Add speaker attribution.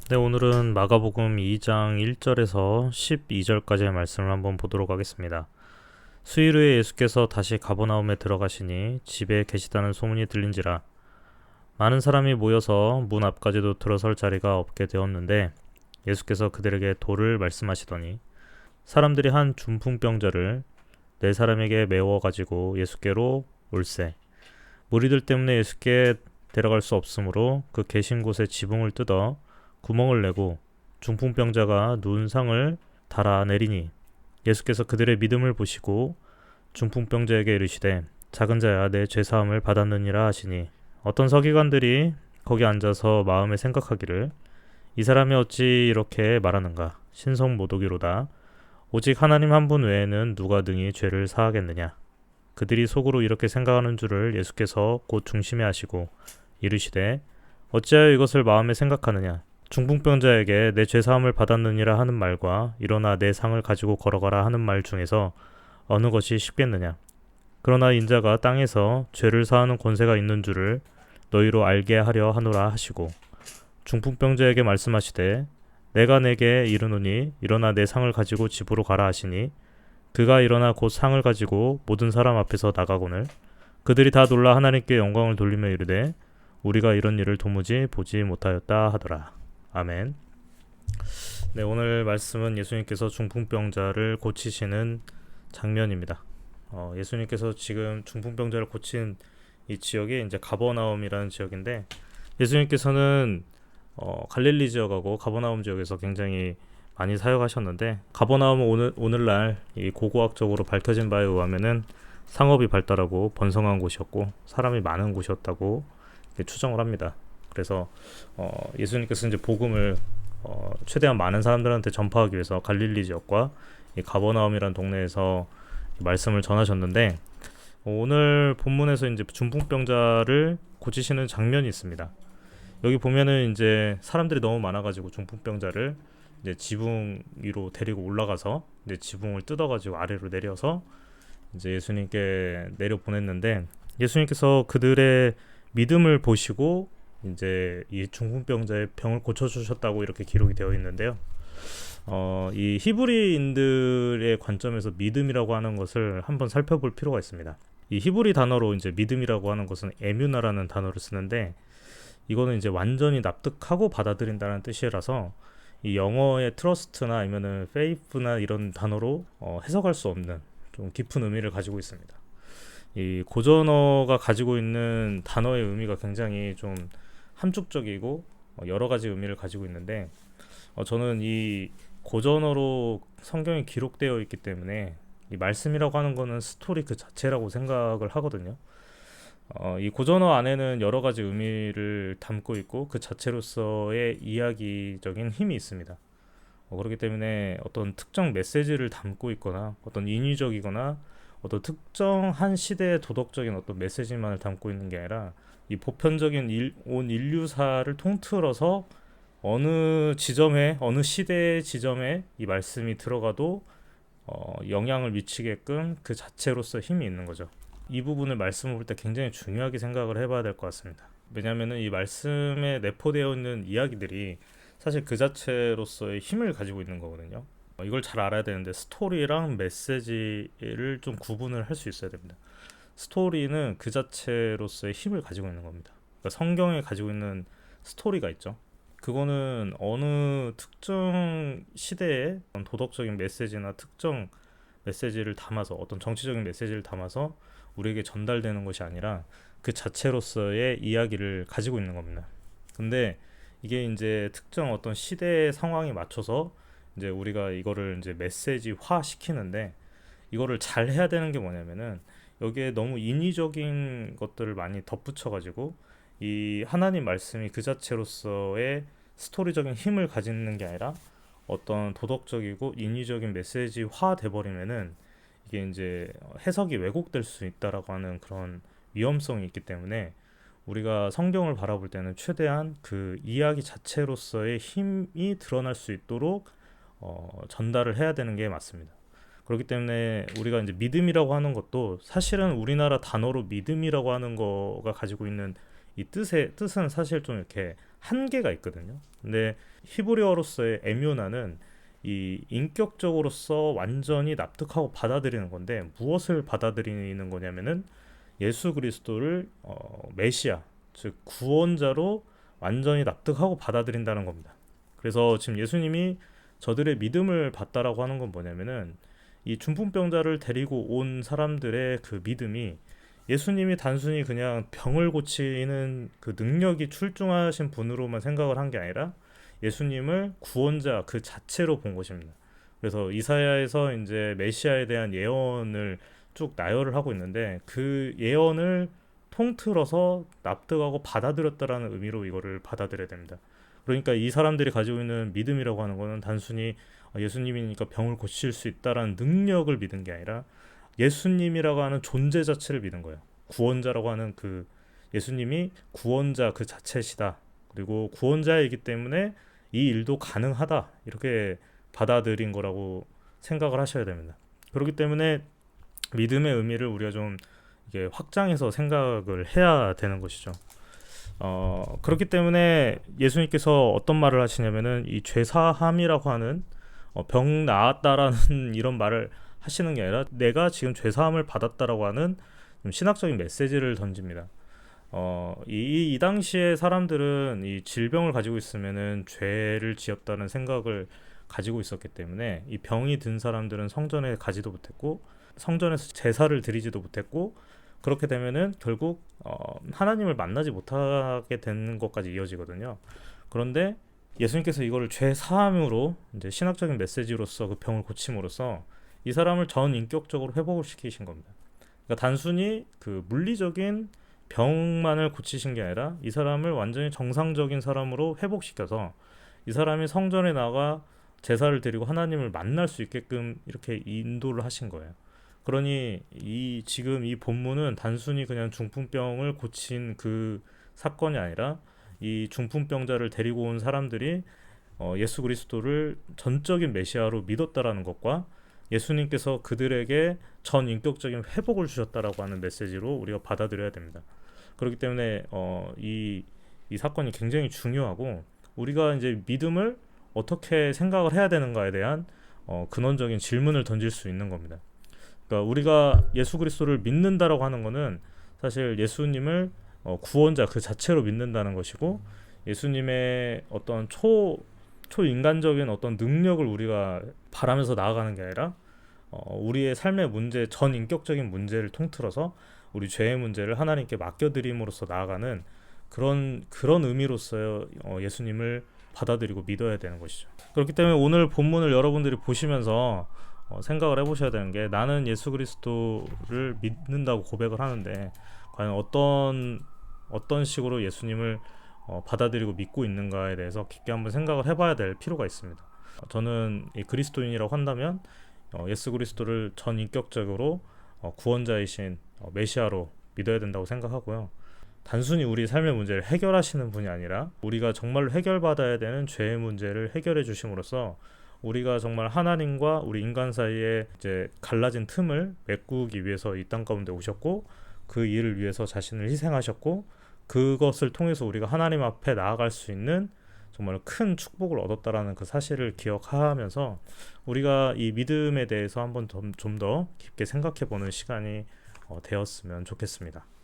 Speaker 1: 네, 오늘은 마가복음 2장 1절에서 12절까지의 말씀을 한번 보도록 하겠습니다. 수일 후에 예수께서 다시 가버나움에 들어가시니 집에 계시다는 소문이 들린지라 많은 사람이 모여서 문 앞까지도 들어설 자리가 없게 되었는데 예수께서 그들에게 도를 말씀하시더니 사람들이 한 중풍병자를 네 사람에게 메워 가지고 예수께로 올세 무리들 때문에 예수께 데려갈 수 없으므로 그 계신 곳에 지붕을 뜯어 구멍을 내고 중풍병자가 눈상을 달아내리니 예수께서 그들의 믿음을 보시고 중풍병자에게 이르시되 작은 자야 내 죄사함을 받았느니라 하시니 어떤 서기관들이 거기 앉아서 마음에 생각하기를 이 사람이 어찌 이렇게 말하는가 신성모독이로다 오직 하나님 한 분 외에는 누가 능히 죄를 사하겠느냐 그들이 속으로 이렇게 생각하는 줄을 예수께서 곧 중심에 하시고 이르시되 어찌하여 이것을 마음에 생각하느냐 중풍병자에게 내 죄사함을 받았느니라 하는 말과 일어나 내 상을 가지고 걸어가라 하는 말 중에서 어느 것이 쉽겠느냐 그러나 인자가 땅에서 죄를 사하는 권세가 있는 줄을 너희로 알게 하려 하노라 하시고 중풍병자에게 말씀하시되 내가 내게 이르노니 일어나 내 상을 가지고 집으로 가라 하시니 그가 일어나 곧 상을 가지고 모든 사람 앞에서 나가거늘 그들이 다 놀라 하나님께 영광을 돌리며 이르되 우리가 이런 일을 도무지 보지 못하였다 하더라. 아멘. 네, 오늘 말씀은 예수님께서 중풍병자를 고치시는 장면입니다. 예수님께서 지금 중풍병자를 고친 이 지역이 이제 가버나움이라는 지역인데 예수님께서는 갈릴리 지역하고 가버나움 지역에서 굉장히 많이 사역하셨는데 가버나움은 오늘날 이 고고학적으로 밝혀진 바에 의하면은 상업이 발달하고 번성한 곳이었고 사람이 많은 곳이었다고 추정을 합니다. 그래서 예수님께서 이제 복음을 최대한 많은 사람들한테 전파하기 위해서 갈릴리 지역과 이 가버나움이라는 동네에서 말씀을 전하셨는데 오늘 본문에서 이제 중풍병자를 고치시는 장면이 있습니다. 여기 보면은 이제 사람들이 너무 많아가지고 중풍병자를 이제 지붕 위로 데리고 올라가서 이제 지붕을 뜯어가지고 아래로 내려서 이제 예수님께 내려 보냈는데 예수님께서 그들의 믿음을 보시고 이제 이 중풍병자의 병을 고쳐주셨다고 이렇게 기록이 되어 있는데요. 이 히브리인들의 관점에서 믿음이라고 하는 것을 한번 살펴볼 필요가 있습니다. 이 히브리 단어로 이제 믿음이라고 하는 것은 에뮤나라는 단어를 쓰는데 이거는 이제 완전히 납득하고 받아들인다는 뜻이라서 이 영어의 트러스트나 아니면은 페이프나 이런 단어로 해석할 수 없는 좀 깊은 의미를 가지고 있습니다. 이 고전어가 가지고 있는 단어의 의미가 굉장히 좀 함축적이고 여러 가지 의미를 가지고 있는데 저는 이 고전어로 성경이 기록되어 있기 때문에 이 말씀이라고 하는 거는 스토리 그 자체라고 생각을 하거든요. 이 고전어 안에는 여러 가지 의미를 담고 있고 그 자체로서의 이야기적인 힘이 있습니다. 그렇기 때문에 어떤 특정 메시지를 담고 있거나 어떤 인위적이거나 어떤 특정한 시대의 도덕적인 어떤 메시지만을 담고 있는 게 아니라 이 보편적인 온 인류사를 통틀어서 어느 지점에 어느 시대의 지점에 이 말씀이 들어가도 영향을 미치게끔 그 자체로서 힘이 있는 거죠. 이 부분을 말씀을 볼 때 굉장히 중요하게 생각을 해봐야 될 것 같습니다. 왜냐하면 이 말씀에 내포되어 있는 이야기들이 사실 그 자체로서의 힘을 가지고 있는 거거든요. 이걸 잘 알아야 되는데 스토리랑 메시지를 좀 구분을 할 수 있어야 됩니다. 스토리는 그 자체로서의 힘을 가지고 있는 겁니다. 그러니까 성경에 가지고 있는 스토리가 있죠. 그거는 어느 특정 시대의 도덕적인 메시지나 특정 메시지를 담아서 어떤 정치적인 메시지를 담아서 우리에게 전달되는 것이 아니라 그 자체로서의 이야기를 가지고 있는 겁니다. 근데 이게 이제 특정 어떤 시대의 상황에 맞춰서 이제 우리가 이거를 이제 메시지화 시키는데 이거를 잘 해야 되는 게 뭐냐면은 여기에 너무 인위적인 것들을 많이 덧붙여 가지고 이 하나님 말씀이 그 자체로서의 스토리적인 힘을 가지는 게 아니라 어떤 도덕적이고 인위적인 메시지화 돼 버리면은 이게 이제 해석이 왜곡될 수 있다라고 하는 그런 위험성이 있기 때문에 우리가 성경을 바라볼 때는 최대한 그 이야기 자체로서의 힘이 드러날 수 있도록 전달을 해야 되는 게 맞습니다. 그렇기 때문에 우리가 이제 믿음이라고 하는 것도 사실은 우리나라 단어로 믿음이라고 하는 거가 가지고 있는 이 뜻은 사실 좀 이렇게 한계가 있거든요. 근데 히브리어로서의 에뮤나는 이 인격적으로서 완전히 납득하고 받아들이는 건데, 무엇을 받아들이는 거냐면은 예수 그리스도를 메시아, 즉 구원자로 완전히 납득하고 받아들인다는 겁니다. 그래서 지금 예수님이 저들의 믿음을 받다라고 하는 건 뭐냐면은, 이 중풍병자를 데리고 온 사람들의 그 믿음이 예수님이 단순히 그냥 병을 고치는 그 능력이 출중하신 분으로만 생각을 한 게 아니라 예수님을 구원자 그 자체로 본 것입니다. 그래서 이사야에서 이제 메시아에 대한 예언을 쭉 나열을 하고 있는데, 그 예언을 통틀어서 납득하고 받아들였다라는 의미로 이거를 받아들여야 됩니다. 그러니까 이 사람들이 가지고 있는 믿음이라고 하는 거는 단순히 예수님이니까 병을 고칠 수 있다라는 능력을 믿은 게 아니라 예수님이라고 하는 존재 자체를 믿은 거예요. 구원자라고 하는 그 예수님이 구원자 그 자체시다. 그리고 구원자이기 때문에 이 일도 가능하다. 이렇게 받아들인 거라고 생각을 하셔야 됩니다. 그렇기 때문에 믿음의 의미를 우리가 좀 이게 확장해서 생각을 해야 되는 것이죠. 그렇기 때문에 예수님께서 어떤 말을 하시냐면은, 이 죄사함이라고 하는 병 나았다라는 이런 말을 하시는 게 아니라 내가 지금 죄사함을 받았다라고 하는 좀 신학적인 메시지를 던집니다. 이 당시에 사람들은 이 질병을 가지고 있으면은 죄를 지었다는 생각을 가지고 있었기 때문에 이 병이 든 사람들은 성전에 가지도 못했고 성전에서 제사를 드리지도 못했고, 그렇게 되면은 결국 하나님을 만나지 못하게 되는 것까지 이어지거든요. 그런데 예수님께서 이거를 죄 사함으로 이제 신학적인 메시지로서 그 병을 고침으로써 이 사람을 전 인격적으로 회복을 시키신 겁니다. 그러니까 단순히 그 물리적인 병만을 고치신 게 아니라 이 사람을 완전히 정상적인 사람으로 회복시켜서 이 사람이 성전에 나가 제사를 드리고 하나님을 만날 수 있게끔 이렇게 인도를 하신 거예요. 그러니 지금 이 본문은 단순히 그냥 중풍병을 고친 그 사건이 아니라 이 중풍병자를 데리고 온 사람들이 예수 그리스도를 전적인 메시아로 믿었다라는 것과 예수님께서 그들에게 전 인격적인 회복을 주셨다라고 하는 메시지로 우리가 받아들여야 됩니다. 그렇기 때문에 이 사건이 굉장히 중요하고, 우리가 이제 믿음을 어떻게 생각을 해야 되는가에 대한 근원적인 질문을 던질 수 있는 겁니다. 그러니까 우리가 예수 그리스도를 믿는다라고 하는 것은 사실 예수님을 구원자 그 자체로 믿는다는 것이고, 예수님의 어떤 초인간적인 어떤 능력을 우리가 바라면서 나아가는 게 아니라 우리의 삶의 문제, 전 인격적인 문제를 통틀어서 우리 죄의 문제를 하나님께 맡겨드림으로써 나아가는 그런 의미로서 예수님을 받아들이고 믿어야 되는 것이죠. 그렇기 때문에 오늘 본문을 여러분들이 보시면서 생각을 해보셔야 되는 게, 나는 예수 그리스도를 믿는다고 고백을 하는데 과연 어떤 식으로 예수님을 받아들이고 믿고 있는가에 대해서 깊게 한번 생각을 해봐야 될 필요가 있습니다. 저는 이 그리스도인이라고 한다면 예수 그리스도를 전 인격적으로 구원자이신 메시아로 믿어야 된다고 생각하고요. 단순히 우리 삶의 문제를 해결하시는 분이 아니라 우리가 정말로 해결받아야 되는 죄의 문제를 해결해 주심으로써 우리가 정말 하나님과 우리 인간 사이에 이제 갈라진 틈을 메꾸기 위해서 이 땅 가운데 오셨고, 그 일을 위해서 자신을 희생하셨고, 그것을 통해서 우리가 하나님 앞에 나아갈 수 있는 정말 큰 축복을 얻었다라는 그 사실을 기억하면서 우리가 이 믿음에 대해서 한번 좀 더 깊게 생각해 보는 시간이 되었으면 좋겠습니다.